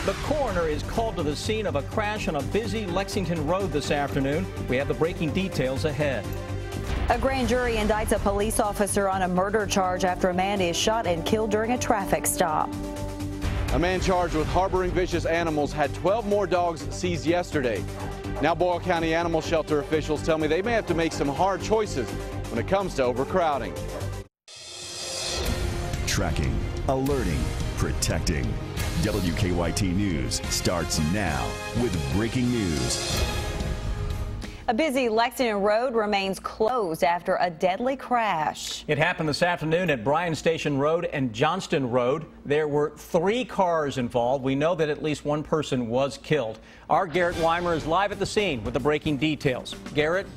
The coroner is called to the scene of a crash on a busy Lexington road this afternoon. We have the breaking details ahead. A grand jury indicts a police officer on a murder charge after a man is shot and killed during a traffic stop. A man charged with harboring vicious animals had 12 more dogs seized yesterday. Now Boyle County Animal Shelter officials tell me they may have to make some hard choices when it comes to overcrowding. Tracking, alerting, protecting. WKYT News starts now with breaking news. A busy Lexington road remains closed after a deadly crash. It happened this afternoon at Bryan Station Road and Johnston Road. There were 3 cars involved. We know that at least one person was killed. Our Garrett Weimer is live at the scene with the breaking details. Garrett?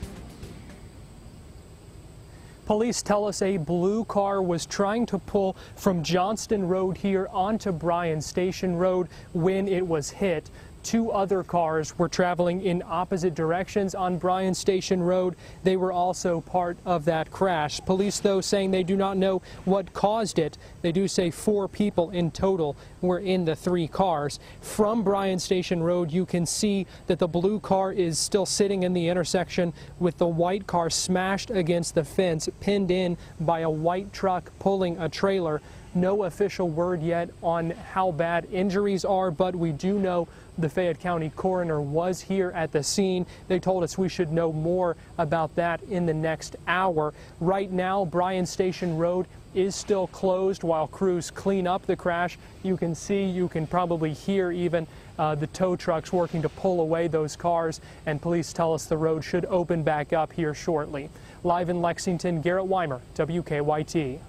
Police tell us a blue car was trying to pull from Johnston Road here onto Bryan Station Road when it was hit. 2 other cars were traveling in opposite directions on Bryan Station Road. They were also part of that crash. Police, though, saying they do not know what caused it. They do say 4 people in total were in the 3 cars. From Bryan Station Road, you can see that the blue car is still sitting in the intersection with the white car smashed against the fence, pinned in by a white truck pulling a trailer. No official word yet on how bad injuries are, but we do know the Fayette County coroner was here at the scene. They told us we should know more about that in the next hour. Right now, Bryan Station Road is still closed while crews clean up the crash. You can see, you can probably hear even the tow trucks working to pull away those cars, and police tell us the road should open back up here shortly. Live in Lexington, Garrett Weimer, WKYT.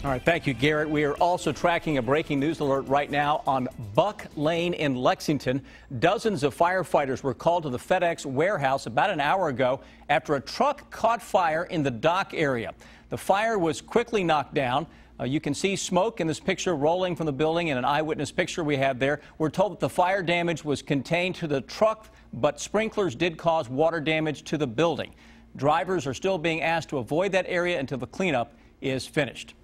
All right, thank you, Garrett. We are also tracking a breaking news alert right now on Buck Lane in Lexington. Dozens of firefighters were called to the FedEx warehouse about an hour ago after a truck caught fire in the dock area. The fire was quickly knocked down. You can see smoke in this picture rolling from the building in an eyewitness picture we have there. We're told that the fire damage was contained to the truck, but sprinklers did cause water damage to the building. Drivers are still being asked to avoid that area until the cleanup is finished.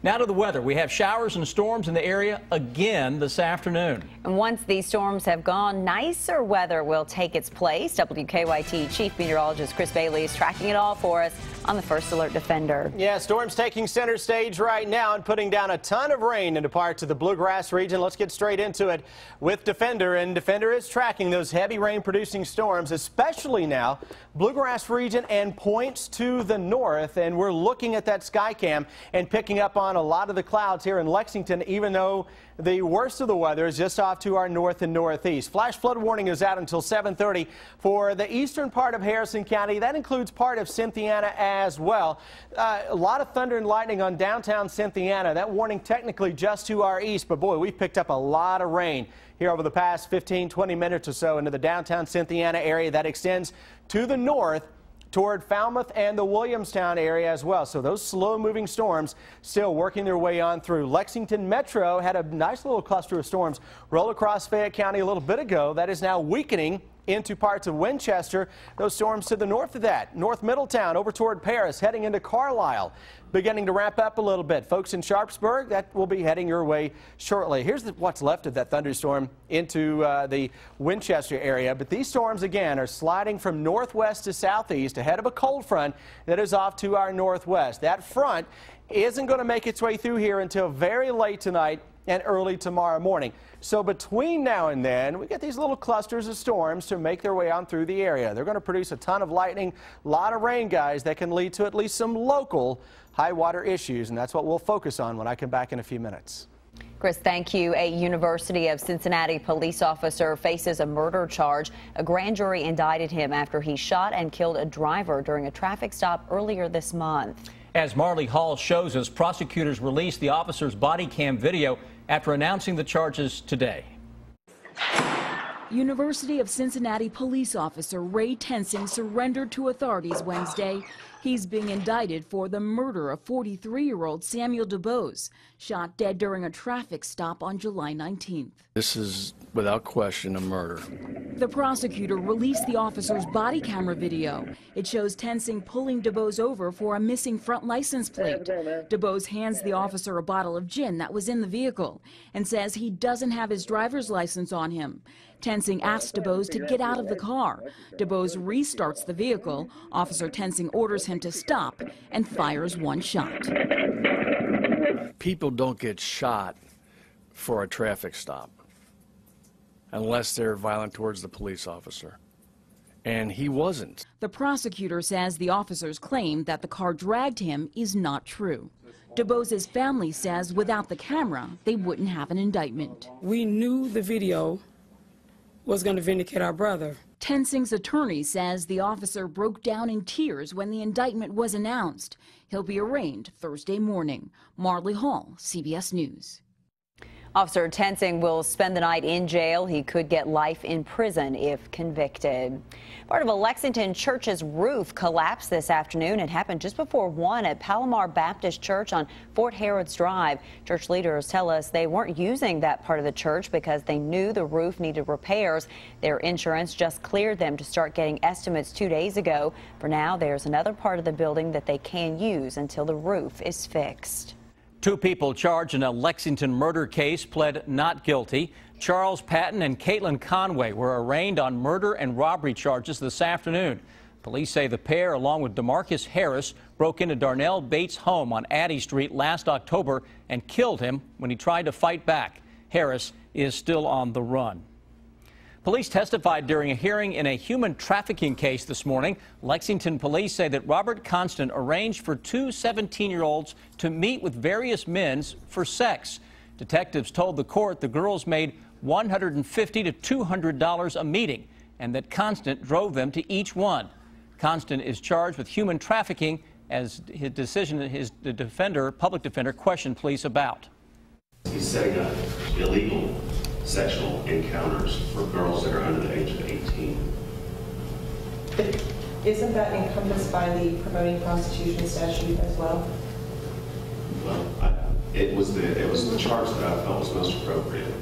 Now to the weather. We have showers and storms in the area again this afternoon. And once these storms have gone, nicer weather will take its place. WKYT Chief Meteorologist Chris Bailey is tracking it all for us on the First Alert Defender. Yeah, storms taking center stage right now and putting down a ton of rain into parts of the Bluegrass region. Let's get straight into it with Defender. And Defender is tracking those heavy rain producing storms, especially now Bluegrass region and points to the north. And we're looking at that sky cam and picking up on a lot of the clouds here in Lexington, even though the worst of the weather is just off to our north and northeast. Flash flood warning is out until 7:30 for the eastern part of Harrison County. That includes part of Cynthiana as well. A lot of thunder and lightning on downtown Cynthiana. That warning technically just to our east, but boy, we've picked up a lot of rain here over the past 15-20 minutes or so into the downtown Cynthiana area. That extends to the north toward Falmouth and the Williamstown area as well. So those slow-moving storms still working their way on through. Lexington Metro had a nice little cluster of storms roll across Fayette County a little bit ago. That is now weakening into parts of Winchester. Those storms to the north of that, North Middletown over toward Paris, heading into Carlisle, beginning to ramp up a little bit. Folks in Sharpsburg, that will be heading your way shortly. Here's what's left of that thunderstorm into the Winchester area. But these storms, again, are sliding from northwest to southeast ahead of a cold front that is off to our northwest. That front isn't going to make its way through here until very late tonight and early tomorrow morning. So between now and then, we get these little clusters of storms to make their way on through the area. They're going to produce a ton of lightning, a lot of rain, guys, that can lead to at least some local high water issues, and that's what we'll focus on when I come back in a few minutes. Chris, thank you. A University of Cincinnati police officer faces a murder charge. A grand jury indicted him after he shot and killed a driver during a traffic stop earlier this month. As Marley Hall shows us, prosecutors released the officer's body cam video after announcing the charges today. University of Cincinnati police officer Ray Tensing surrendered to authorities Wednesday He's being indicted for the murder of 43-year-old Samuel DuBose, shot dead during a traffic stop on July 19th. This is, without question, a murder. The prosecutor released the officer's body camera video. It shows Tensing pulling DuBose over for a missing front license plate. DuBose hands the officer a bottle of gin that was in the vehicle and says he doesn't have his driver's license on him. Tensing asks DuBose to get out of the car. DuBose restarts the vehicle. Officer Tensing orders him to stop and fires one shot. People don't get shot for a traffic stop unless they're violent towards the police officer. And he wasn't. The prosecutor says the officer's claim that the car dragged him is not true. DuBose's family says without the camera, they wouldn't have an indictment. We knew the video was going to vindicate our brother. Tensing's attorney says the officer broke down in tears when the indictment was announced. He'll be arraigned Thursday morning. Marley Hall, CBS News. Officer Tensing will spend the night in jail. He could get life in prison if convicted. Part of a Lexington church's roof collapsed this afternoon. It happened just before 1 at Palomar Baptist Church on Fort Harrods Drive. Church leaders tell us they weren't using that part of the church because they knew the roof needed repairs. Their insurance just cleared them to start getting estimates 2 days ago. For now, there's another part of the building that they can use until the roof is fixed. 2 people charged in a Lexington murder case pled not guilty. Charles Patton and Caitlin Conway were arraigned on murder and robbery charges this afternoon. Police say the pair, along with DeMarcus Harris, broke into Darnell Bates' home on Addy Street last October and killed him when he tried to fight back. Harris is still on the run. Police testified during a hearing in a human trafficking case this morning. Lexington police say that Robert Constant arranged for 2 17-year-olds to meet with various men for sex. Detectives told the court the girls made $150 to $200 a meeting and that Constant drove them to each one. Constant is charged with human trafficking as his decision, the public defender questioned police about. He's setting up illegal sexual encounters for girls that are under the age of 18. But isn't that encompassed by the promoting prostitution statute as well? Well, it was the charge that I felt was most appropriate.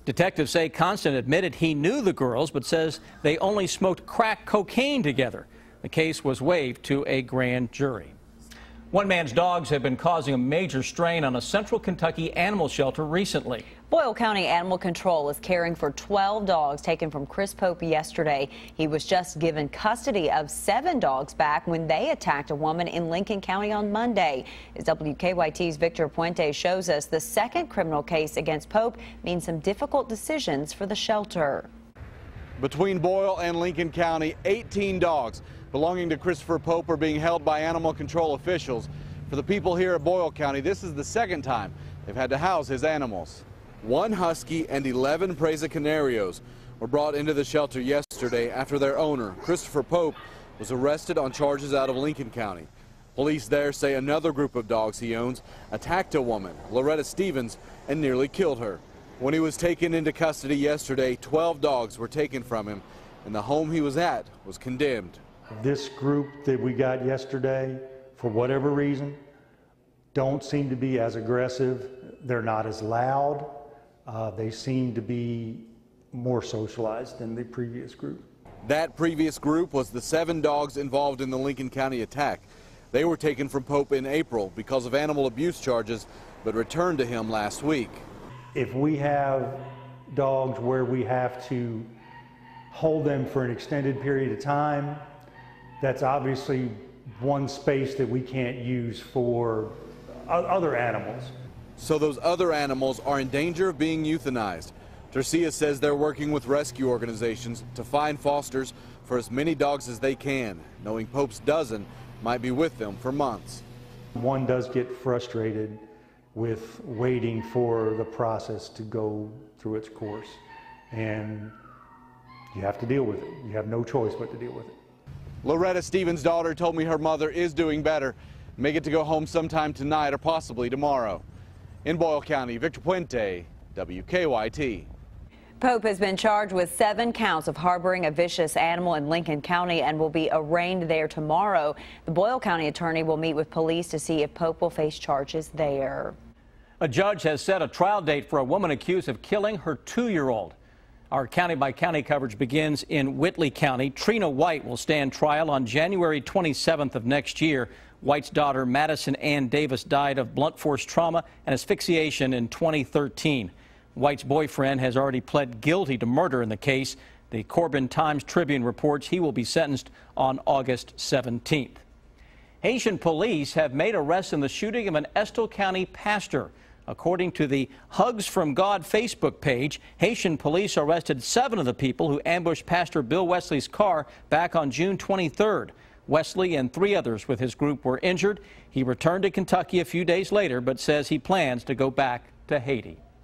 Detectives say Constant admitted he knew the girls, but says they only smoked crack cocaine together. The case was waived to a grand jury. One man's dogs have been causing a major strain on a central Kentucky animal shelter recently. Boyle County Animal Control is caring for 12 dogs taken from Chris Pope yesterday. He was just given custody of 7 dogs back when they attacked a woman in Lincoln County on Monday. As WKYT's Victor Puente shows us, the second criminal case against Pope means some difficult decisions for the shelter. Between Boyle and Lincoln County, 18 dogs belonging to Christopher Pope are being held by animal control officials. For the people here at Boyle County, this is the second time they've had to house his animals. 1 husky and 11 Presa Canarios were brought into the shelter yesterday after their owner, Christopher Pope, was arrested on charges out of Lincoln County. Police there say another group of dogs he owns attacked a woman, Loretta Stevens, and nearly killed her. When he was taken into custody yesterday, 12 dogs were taken from him, and the home he was at was condemned. This group that we got yesterday, for whatever reason, don't seem to be as aggressive. They're not as loud. They seem to be more socialized than the previous group. That previous group was the 7 dogs involved in the Lincoln County attack. They were taken from Pope in April because of animal abuse charges, but returned to him last week. If we have dogs where we have to hold them for an extended period of time, that's obviously one space that we can't use for other animals. So those other animals are in danger of being euthanized. Tercia says they're working with rescue organizations to find fosters for as many dogs as they can, knowing Pope's dozen might be with them for months. One does get frustrated with waiting for the process to go through its course, and you have to deal with it. You have no choice but to deal with it. Loretta Stevens' daughter told me her mother is doing better, may get to go home sometime tonight or possibly tomorrow. In Boyle County, Victor Puente, WKYT. Pope has been charged with 7 counts of harboring a vicious animal in Lincoln County and will be arraigned there tomorrow. The Boyle County attorney will meet with police to see if Pope will face charges there. A judge has set a trial date for a woman accused of killing her 2-year-old. Our county-by-county coverage begins in Whitley County. Trina White will stand trial on January 27th of next year. White's daughter, Madison Ann Davis, died of blunt force trauma and asphyxiation in 2013. White's boyfriend has already pled guilty to murder in the case. The Corbin Times-Tribune reports he will be sentenced on August 17th. Haitian police have made arrests in the shooting of an Estill County pastor. According to the Hugs from God Facebook page, Haitian police arrested 7 of the people who ambushed Pastor Bill Wesley's car back on June 23rd. Wesley and 3 others with his group were injured. He returned to Kentucky a few days later, but says he plans to go back to Haiti.